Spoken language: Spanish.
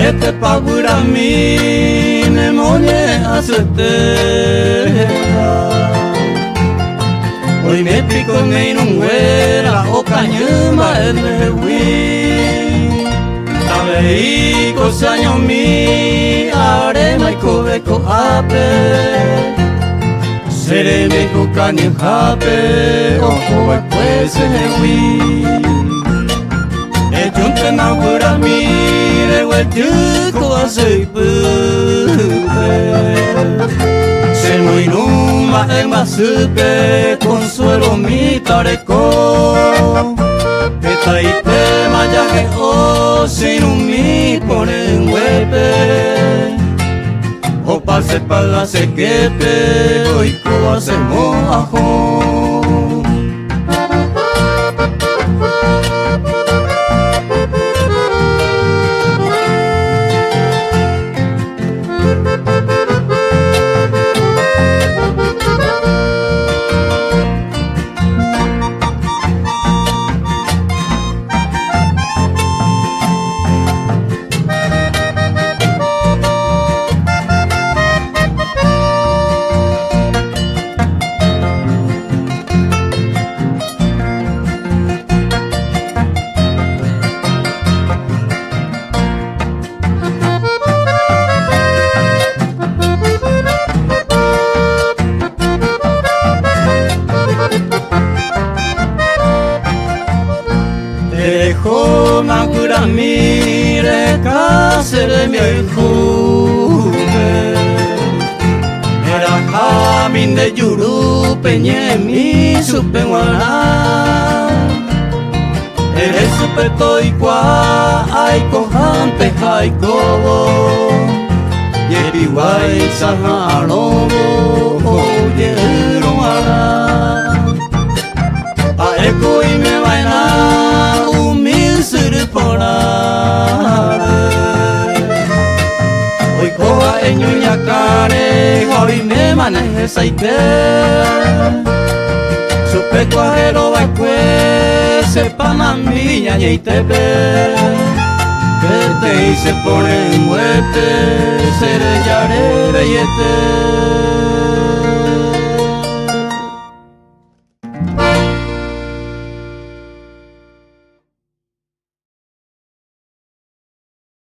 este pagura mi nemonie acete. Hoy me pico me inunguera o cañuma el lehui. Tabe y cosaño mi arema y cobeco ape. Sere me cocaño jape o cobeco se lehui. Ejunte naugura mi reguetuco aceipe. Se no inuma en masupe consuelo mi tareco. Peta y tema ya que o sin un mi ponen huepe. O pase para se quepe hoy co hacemos ajo. Dejo nankura mire kasere mi juve. Era jamin de yuru peñe mi supenguana. Eres supeto y qua ay cojante ay cobo. Yebi guay saharo oyero ara. A eco y me vaina. Hoy coa eñuña care, hoy me maneje saite. Supe cuajero bacue, sepan a mi ñaña y tepe. Que te hice por el muerte, seré yare bellete.